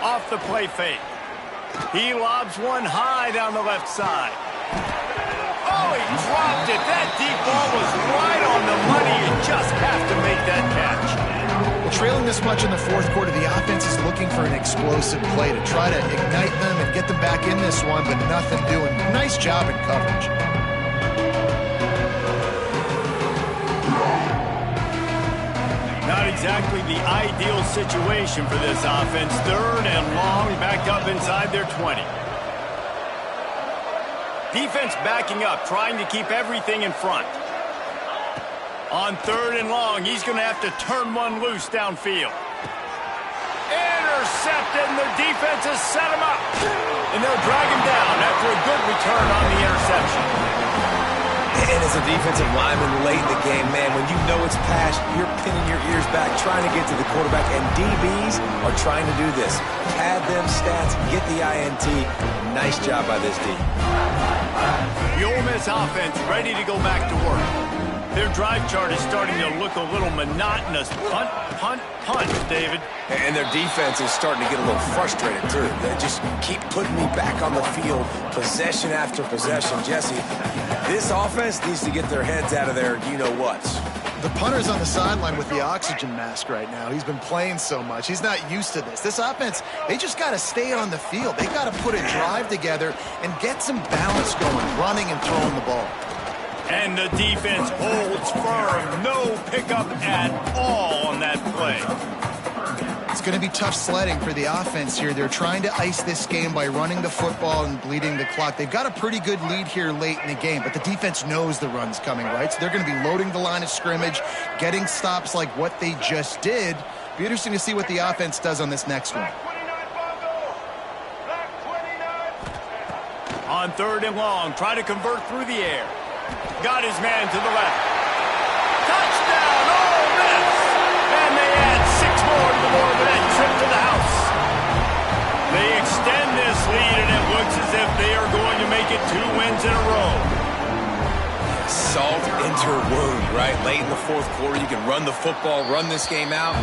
Off the play fake. He lobs one high down the left side. Oh, he dropped it. That deep ball was right on the money. You just have to make that catch. Well, trailing this much in the fourth quarter, the offense is looking for an explosive play to try to ignite them and get them back in this one, but nothing doing. Nice job in coverage. Not exactly the ideal situation for this offense. Third and long, backed up inside their 20. Defense backing up, trying to keep everything in front. On 3rd and long, he's going to have to turn one loose downfield. Intercepted, and the defense has set him up. And they'll drag him down after a good return on the interception. And as a defensive lineman late in the game, man, when you know it's past, you're pinning your ears back, trying to get to the quarterback, and DBs are trying to do this. Pad them stats, get the INT. Nice job by this D. The Ole Miss offense ready to go back to work. Their drive chart is starting to look a little monotonous. Punt, punt, punt, David. And their defense is starting to get a little frustrated, too. They just keep putting me back on the field, possession after possession. Jesse, this offense needs to get their heads out of their you-know-whats. The punter's on the sideline with the oxygen mask right now. He's been playing so much. He's not used to this. This offense, they just got to stay on the field. They got to put a drive together and get some balance going, running and throwing the ball. And the defense holds firm. No pickup at all on that play. It's going to be tough sledding for the offense here. They're trying to ice this game by running the football and bleeding the clock. They've got a pretty good lead here late in the game, but the defense knows the run's coming, right? So they're going to be loading the line of scrimmage, getting stops like what they just did. Be interesting to see what the offense does on this next one. On 3rd and long, trying to convert through the air. Got his man to the left. Touchdown, Ole Miss! And they add 6 more to the board with that trip to the house. They extend this lead, and it looks as if they are going to make it 2 wins in a row. Salt into her wound, right? Late in the 4th quarter, you can run the football, run this game out.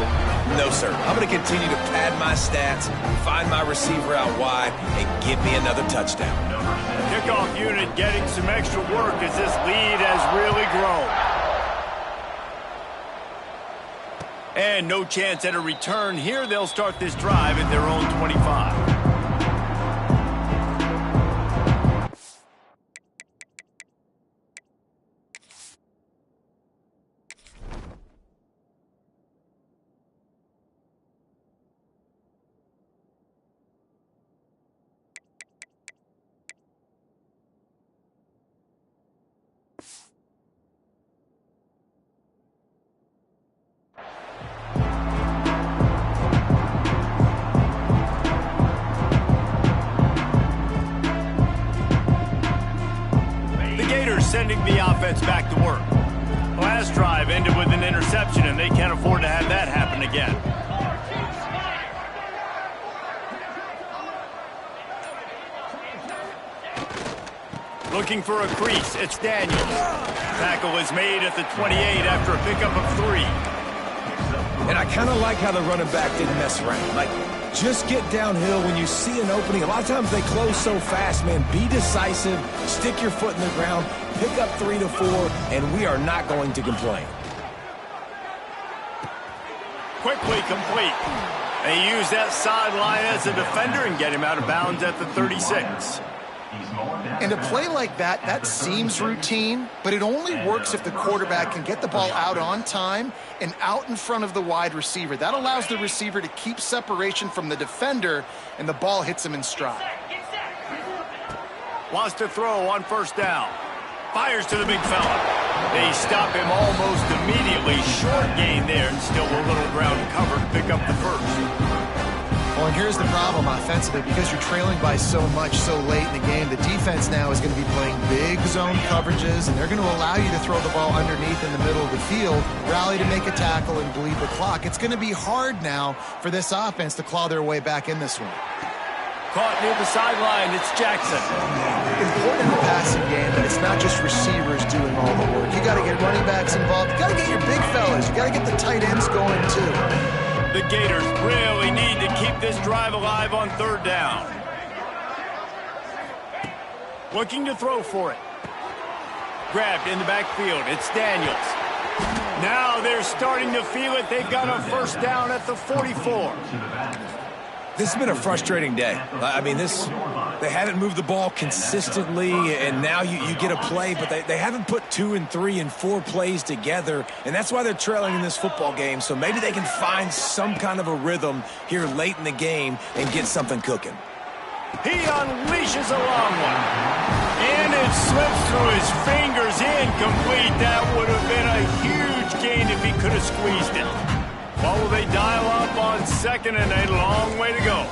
No, sir. I'm going to continue to pad my stats, find my receiver out wide, and give me another touchdown. Kickoff unit getting some extra work as this lead has really grown. And no chance at a return here. They'll start this drive at their own 25. Sending the offense back to work. Last drive ended with an interception, and they can't afford to have that happen again. Looking for a crease, it's Daniels. Tackle is made at the 28 after a pickup of 3. And I kind of like how the running back didn't mess around. Like, just get downhill when you see an opening. A lot of times they close so fast, man. Be decisive, stick your foot in the ground, pick up 3 to 4, and we are not going to complain. Quickly complete. They use that sideline as a defender and get him out of bounds at the 36. And a play like that, that seems routine, but it only works if the quarterback can get the ball out on time and out in front of the wide receiver. That allows the receiver to keep separation from the defender, and the ball hits him in stride. Wants to throw on 1st down. Fires to the big fella. They stop him almost immediately. Short gain there, and still a little ground covered to pick up the 1st. Well, and here's the problem offensively. Because you're trailing by so much so late in the game, the defense now is going to be playing big zone coverages, and they're going to allow you to throw the ball underneath in the middle of the field, rally to make a tackle, and bleed the clock. It's going to be hard now for this offense to claw their way back in this one. Caught near the sideline, it's Jackson. Important in the passing game that it's not just receivers doing all the work. You got to get running backs involved. You got to get your big fellas. You got to get the tight ends going too. The Gators really need to keep this drive alive on 3rd down. Looking to throw for it. Grabbed in the backfield. It's Daniels. Now they're starting to feel it. They've got a 1st down at the 44. This has been a frustrating day. I mean, they haven't moved the ball consistently, and now you get a play, but they haven't put 2 and 3 and 4 plays together, and that's why they're trailing in this football game. So maybe they can find some kind of a rhythm here late in the game and get something cooking. He unleashes a long one. And it slips through his fingers, incomplete. That would have been a huge gain if he could have squeezed it. Well, will they dial up on second and a long way to go?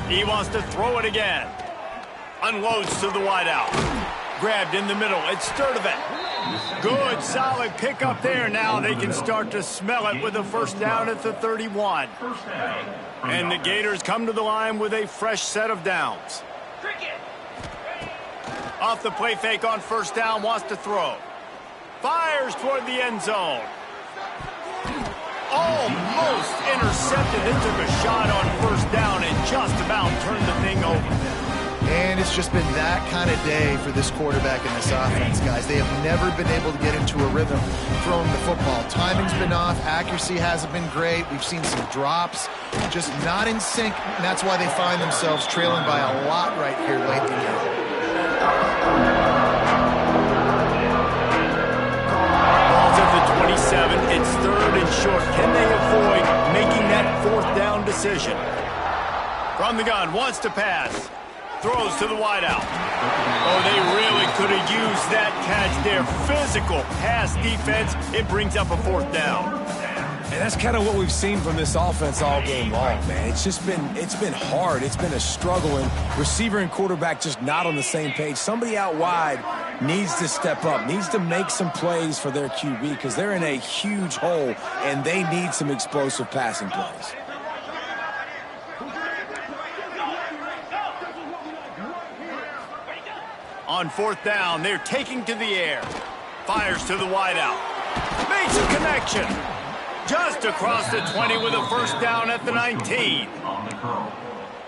He wants to throw it again. Unloads to the wideout. Grabbed in the middle. It's Sturdivant. Good, solid pickup there. Now they can start to smell it with a first down at the 31. And the Gators come to the line with a fresh set of downs. Off the play fake on first down, wants to throw. Fires toward the end zone. Almost intercepted. They took a shot on first down and just about turned the thing over. And it's just been that kind of day for this quarterback and this offense, guys. They have never been able to get into a rhythm throwing the football. Timing's been off. Accuracy hasn't been great. We've seen some drops, just not in sync. And that's why they find themselves trailing by a lot right here late in the game. Ball's at the 27. It's third and short. Can they avoid making that fourth down decision? From the gun, wants to pass. Throws to the wideout. Oh, they really could have used that catch there. Physical pass defense. It brings up a fourth down. And that's kind of what we've seen from this offense all game long, man. It's been hard. It's been a struggle, and receiver and quarterback just not on the same page. Somebody out wide needs to step up, needs to make some plays for their QB because they're in a huge hole, and they need some explosive passing plays. On fourth down, they're taking to the air. Fires to the wideout. Makes a connection. Just across the 20 with a first down at the 19.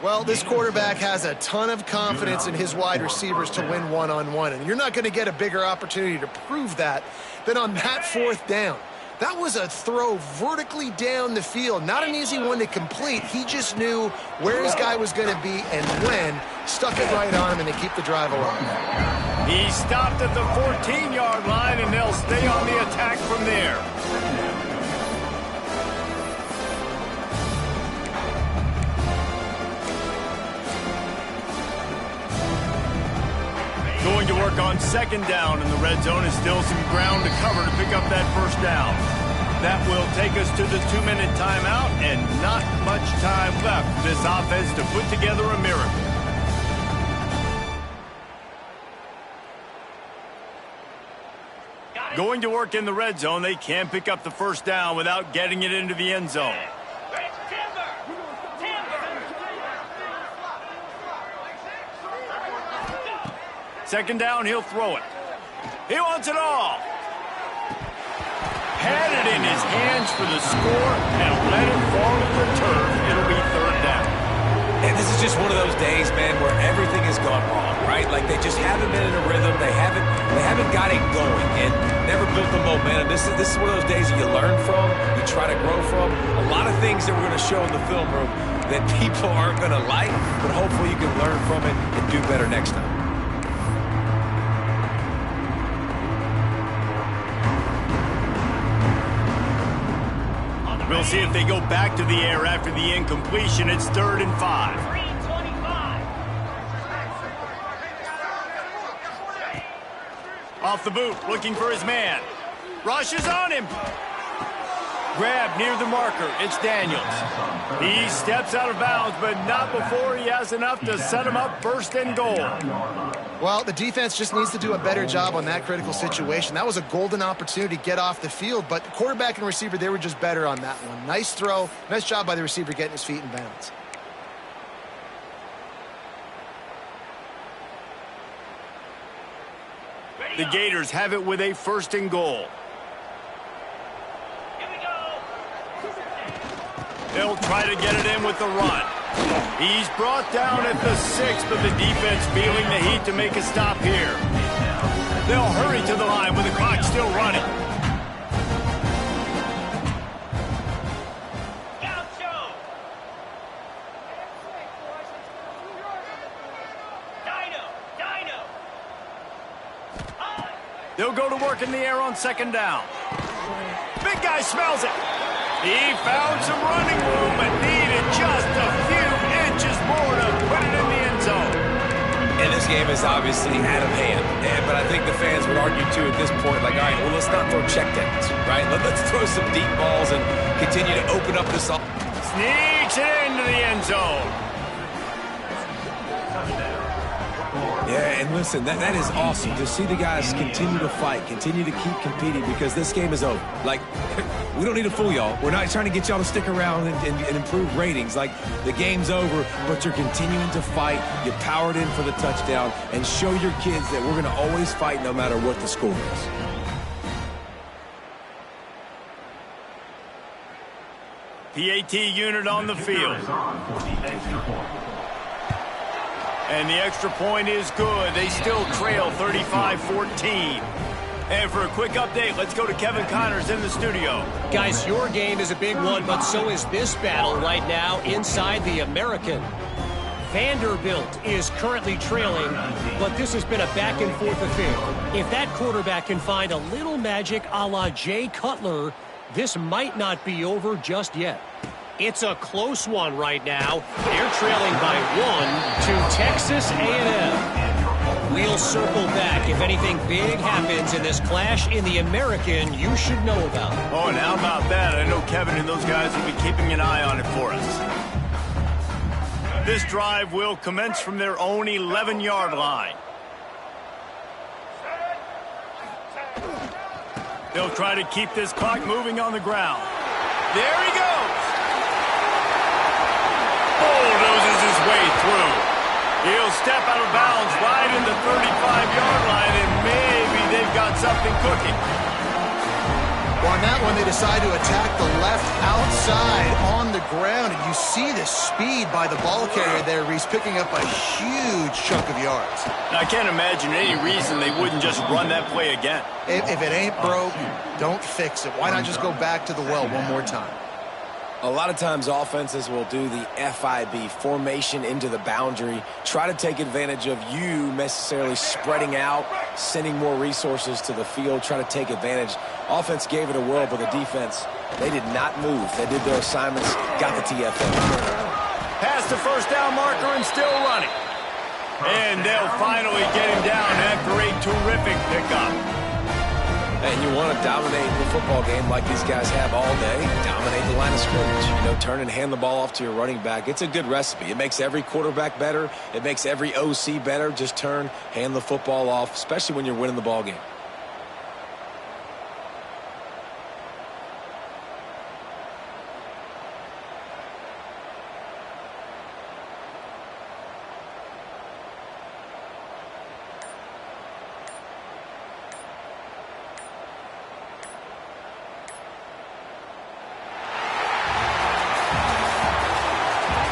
Well, this quarterback has a ton of confidence in his wide receivers to win one-on-one, and you're not going to get a bigger opportunity to prove that than on that fourth down. That was a throw vertically down the field. Not an easy one to complete. He just knew where his guy was going to be and when. Stuck it right on him, and they keep the drive alive. He stopped at the 14-yard line, and they'll stay on the attack from there. Going to work on second down in the red zone. Is still some ground to cover to pick up that first down. That will take us to the 2-minute timeout, and not much time left for this offense to put together a miracle. Going to work in the red zone. They can pick up the first down without getting it into the end zone. Second down, he'll throw it. He wants it all. Had it in his hands for the score and let it fall to the turf. It'll be third down. And this is just one of those days, man, where everything has gone wrong, right? Like they just haven't been in a rhythm. They haven't got it going and never built the momentum. This is one of those days that you learn from, you try to grow from. A lot of things that we're going to show in the film room that people aren't going to like, but hopefully you can learn from it and do better next time. We'll see if they go back to the air after the incompletion. It's 3rd and 5. Off the boot, looking for his man. Rushes on him. Grab near the marker. It's Daniels. He steps out of bounds, but not before he has enough to set him up 1st and goal. Well, the defense just needs to do a better job on that critical situation. That was a golden opportunity to get off the field, but the quarterback and receiver, they were just better on that one. Nice throw. Nice job by the receiver getting his feet in bounds. The Gators have it with a 1st and goal. They'll try to get it in with the run. He's brought down at the 6, but the defense feeling the heat to make a stop here. They'll hurry to the line with the clock still running. They'll go to work in the air on 2nd down. Big guy smells it. He found some running room, but needed just a few inches more to put it in the end zone. And this game is obviously out of hand. But I think the fans would argue, too, at this point, like, all right, well, let's not throw check downs, right? Let's throw some deep balls and continue to open up this. Sneaks it into the end zone. Yeah, and listen, that is awesome to see the guys continue to fight, continue to keep competing, because this game is over. Like, we don't need to fool y'all. We're not trying to get y'all to stick around and improve ratings. Like, the game's over, but you're continuing to fight. You powered in for the touchdown, and show your kids that we're going to always fight no matter what the score is. PAT unit on the field. And the extra point is good. They still trail 35-14. And for a quick update, let's go to Kevin Connors in the studio. Guys, your game is a big one, but so is this battle right now inside the American. Vanderbilt is currently trailing, but this has been a back-and-forth affair. If that quarterback can find a little magic a la Jay Cutler, this might not be over just yet. It's a close one right now. They're trailing by 1 to Texas A&M. We'll circle back if anything big happens in this clash in the American you should know about. Oh, and how about that? I know Kevin and those guys will be keeping an eye on it for us. This drive will commence from their own 11-yard line. They'll try to keep this clock moving on the ground. There he goes. Bulldozes his way through. He'll step out of bounds right in the 35-yard line, and maybe they've got something cooking. Well, on that one, they decide to attack the left outside on the ground, and you see the speed by the ball carrier there. He's picking up a huge chunk of yards. I can't imagine any reason they wouldn't just run that play again. If it ain't broke, don't fix it. Why not just go back to the well one more time? A lot of times offenses will do the FIB, formation into the boundary, try to take advantage of you necessarily spreading out, sending more resources to the field, try to take advantage. Offense gave it a whirl, but the defense, they did not move. They did their assignments, got the TFL. Past the first down marker and still running. And they'll finally get him down after a terrific pickup. And you want to dominate the football game like these guys have all day, dominate the line of scrimmage. You know, turn and hand the ball off to your running back. It's a good recipe. It makes every quarterback better. It makes every OC better. Just turn, hand the football off, especially when you're winning the ball game.